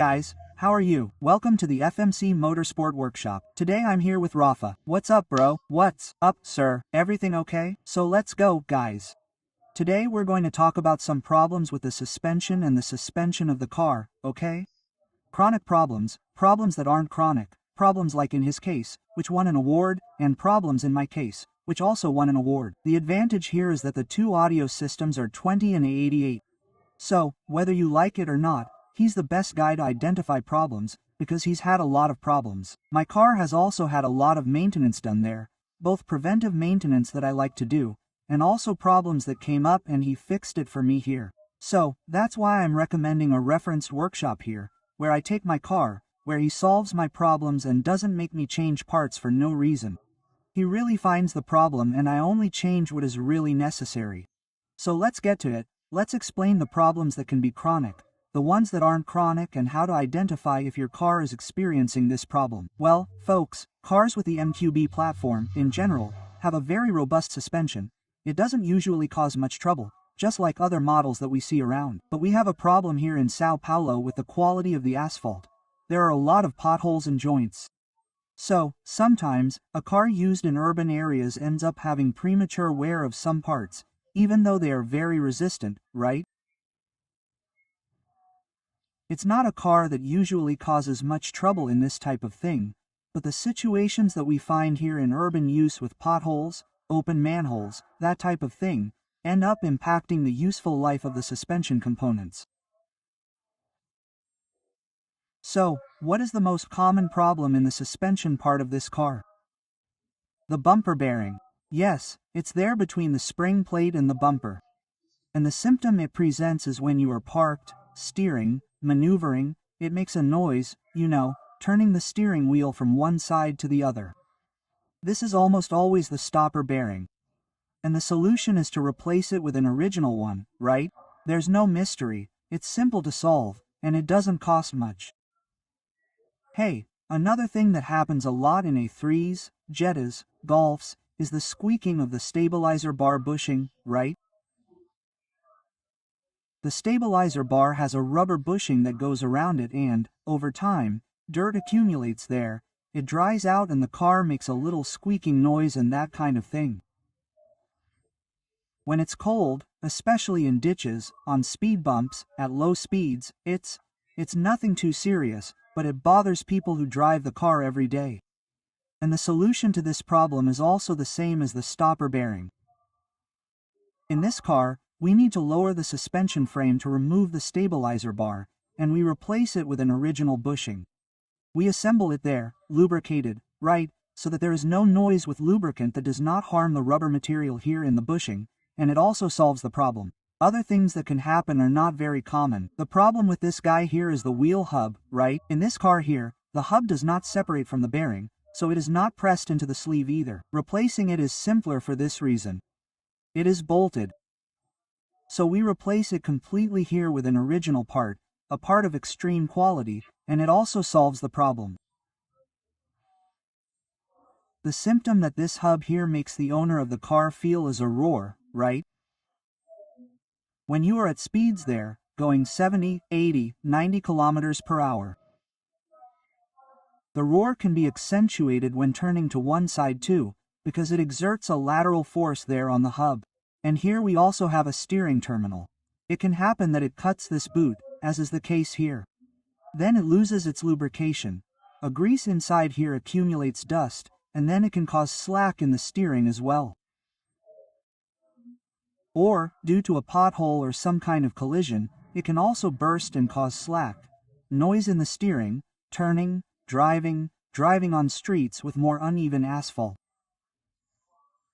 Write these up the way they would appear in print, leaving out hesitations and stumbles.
Guys, how are you? Welcome to the FMC Motorsport Workshop. Today I'm here with Rafa. What's up, bro? What's up, sir? Everything okay? So let's go, guys. Today we're going to talk about some problems with the suspension and the suspension of the car, okay? Chronic problems, problems that aren't chronic, problems like in his case, which won an award, and problems in my case, which also won an award. The advantage here is that the two audio systems are 20 and 88. So, whether you like it or not, he's the best guy to identify problems, because he's had a lot of problems. My car has also had a lot of maintenance done there, both preventive maintenance that I like to do, and also problems that came up and he fixed it for me here. So, that's why I'm recommending a referenced workshop here, where I take my car, where he solves my problems and doesn't make me change parts for no reason. He really finds the problem and I only change what is really necessary. So let's get to it. Let's explain the problems that can be chronic, the ones that aren't chronic, and how to identify if your car is experiencing this problem. Well, folks, cars with the MQB platform, in general, have a very robust suspension. It doesn't usually cause much trouble, just like other models that we see around. But we have a problem here in Sao Paulo with the quality of the asphalt. There are a lot of potholes and joints. So, sometimes, a car used in urban areas ends up having premature wear of some parts, even though they are very resistant, right? It's not a car that usually causes much trouble in this type of thing, but the situations that we find here in urban use with potholes, open manholes, that type of thing, end up impacting the useful life of the suspension components. So, what is the most common problem in the suspension part of this car? The bumper bearing. Yes, it's there between the spring plate and the bumper. And the symptom it presents is when you are parked, steering, maneuvering, it makes a noise, you know, turning the steering wheel from one side to the other. This is almost always the stopper bearing. And the solution is to replace it with an original one, right? There's no mystery, it's simple to solve, and it doesn't cost much. Hey, another thing that happens a lot in A3s, Jettas, Golfs, is the squeaking of the stabilizer bar bushing, right? The stabilizer bar has a rubber bushing that goes around it and, over time, dirt accumulates there, it dries out and the car makes a little squeaking noise and that kind of thing. When it's cold, especially in ditches, on speed bumps, at low speeds, it's nothing too serious, but it bothers people who drive the car every day. And the solution to this problem is also the same as the stopper bearing. In this car, we need to lower the suspension frame to remove the stabilizer bar, and we replace it with an original bushing. We assemble it there, lubricated, right, so that there is no noise with lubricant that does not harm the rubber material here in the bushing, and it also solves the problem. Other things that can happen are not very common. The problem with this guy here is the wheel hub, right? In this car here, the hub does not separate from the bearing, so it is not pressed into the sleeve either. Replacing it is simpler for this reason. It is bolted. So we replace it completely here with an original part, a part of extreme quality, and it also solves the problem. The symptom that this hub here makes the owner of the car feel is a roar, right? When you are at speeds there, going 70, 80, 90 kilometers per hour. The roar can be accentuated when turning to one side too, because it exerts a lateral force there on the hub. And here we also have a steering terminal. It can happen that it cuts this boot, as is the case here. Then it loses its lubrication. A grease inside here accumulates dust, and then it can cause slack in the steering as well. Or, due to a pothole or some kind of collision, it can also burst and cause slack, noise in the steering, turning, driving on streets with more uneven asphalt.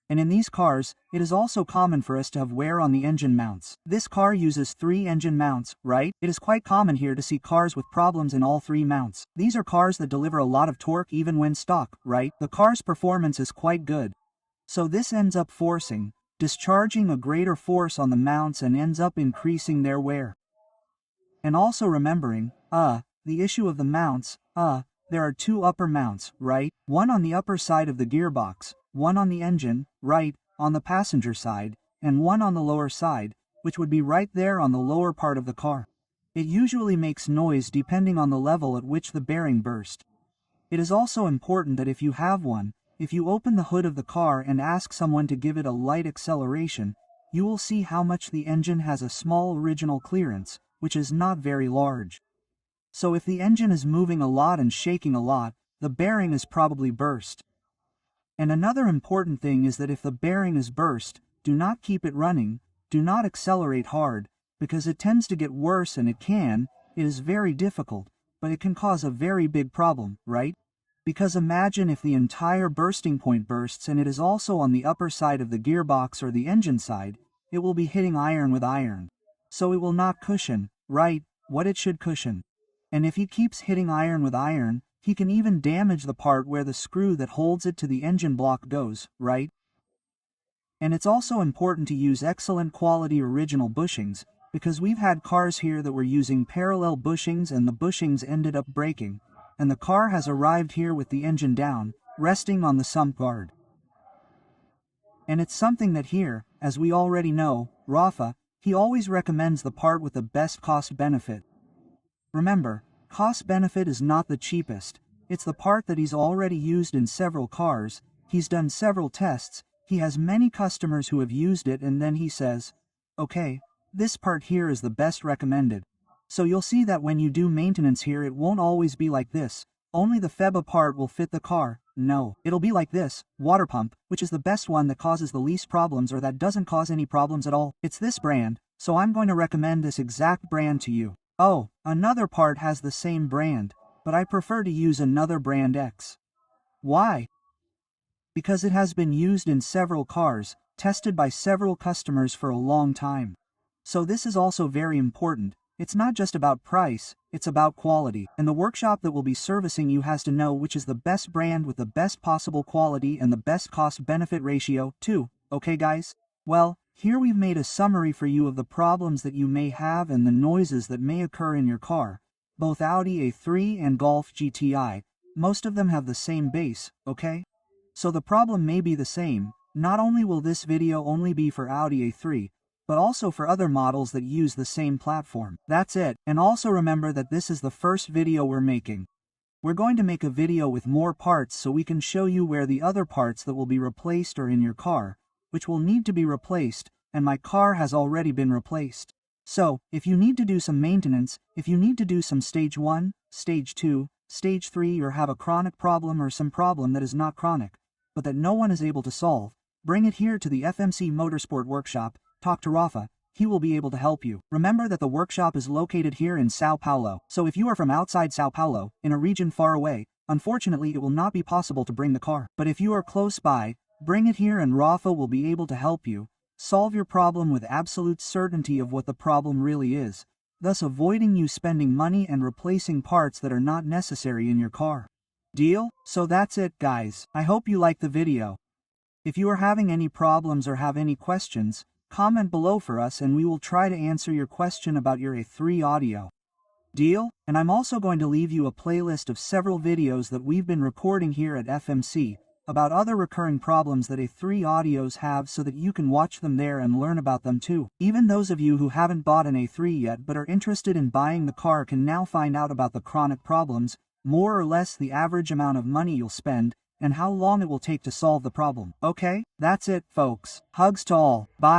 And in these cars, it is also common for us to have wear on the engine mounts. This car uses 3 engine mounts, right? It is quite common here to see cars with problems in all 3 mounts. These are cars that deliver a lot of torque even when stock, right? The car's performance is quite good. So this ends up discharging a greater force on the mounts and ends up increasing their wear. And also remembering, the issue of the mounts, there are 2 upper mounts, right? One on the upper side of the gearbox, one on the engine, right, on the passenger side, and one on the lower side, which would be right there on the lower part of the car. It usually makes noise depending on the level at which the bearing burst. It is also important that if you have one, if you open the hood of the car and ask someone to give it a light acceleration, you will see how much the engine has a small original clearance, which is not very large. So if the engine is moving a lot and shaking a lot, the bearing is probably burst. And another important thing is that if the bearing is burst, do not keep it running, do not accelerate hard, because it tends to get worse and it is very difficult, but it can cause a very big problem, right? Because imagine if the entire bursting point bursts and it is also on the upper side of the gearbox or the engine side, it will be hitting iron with iron. So it will not cushion, right, what it should cushion. And if he keeps hitting iron with iron, he can even damage the part where the screw that holds it to the engine block goes, right? And it's also important to use excellent quality original bushings, because we've had cars here that were using parallel bushings and the bushings ended up breaking, and the car has arrived here with the engine down, resting on the sump guard. And it's something that here, as we already know, Rafa, he always recommends the part with the best cost-benefit. Remember, cost-benefit is not the cheapest, it's the part that he's already used in several cars, he's done several tests, he has many customers who have used it and then he says, okay, this part here is the best recommended. So you'll see that when you do maintenance here it won't always be like this, only the FEBA part will fit the car, no, it'll be like this, water pump, which is the best one that causes the least problems or that doesn't cause any problems at all. It's this brand, so I'm going to recommend this exact brand to you. Oh, another part has the same brand, but I prefer to use another brand X. Why? Because it has been used in several cars, tested by several customers for a long time. So this is also very important. It's not just about price, it's about quality, and the workshop that will be servicing you has to know which is the best brand with the best possible quality and the best cost-benefit ratio, too, okay guys? Well, here we've made a summary for you of the problems that you may have and the noises that may occur in your car. Both Audi A3 and Golf GTI, most of them have the same base, okay? So the problem may be the same. Not only will this video only be for Audi A3, but also for other models that use the same platform. That's it, and also remember that this is the first video we're making. We're going to make a video with more parts so we can show you where the other parts that will be replaced are in your car, which will need to be replaced, and my car has already been replaced. So, if you need to do some maintenance, if you need to do some stage 1, stage 2, stage 3 or have a chronic problem or some problem that is not chronic, but that no one is able to solve, bring it here to the FMC Motorsport workshop. Talk to Rafa, he will be able to help you. Remember that the workshop is located here in Sao Paulo, so if you are from outside Sao Paulo, in a region far away, unfortunately it will not be possible to bring the car. But if you are close by, bring it here and Rafa will be able to help you, solve your problem with absolute certainty of what the problem really is, thus avoiding you spending money and replacing parts that are not necessary in your car. Deal? So that's it guys, I hope you liked the video. If you are having any problems or have any questions, comment below for us and we will try to answer your question about your A3 audio. Deal? And I'm also going to leave you a playlist of several videos that we've been recording here at FMC about other recurring problems that A3 audios have so that you can watch them there and learn about them too. Even those of you who haven't bought an A3 yet but are interested in buying the car can now find out about the chronic problems, more or less the average amount of money you'll spend, and how long it will take to solve the problem. Okay? That's it, folks. Hugs to all. Bye.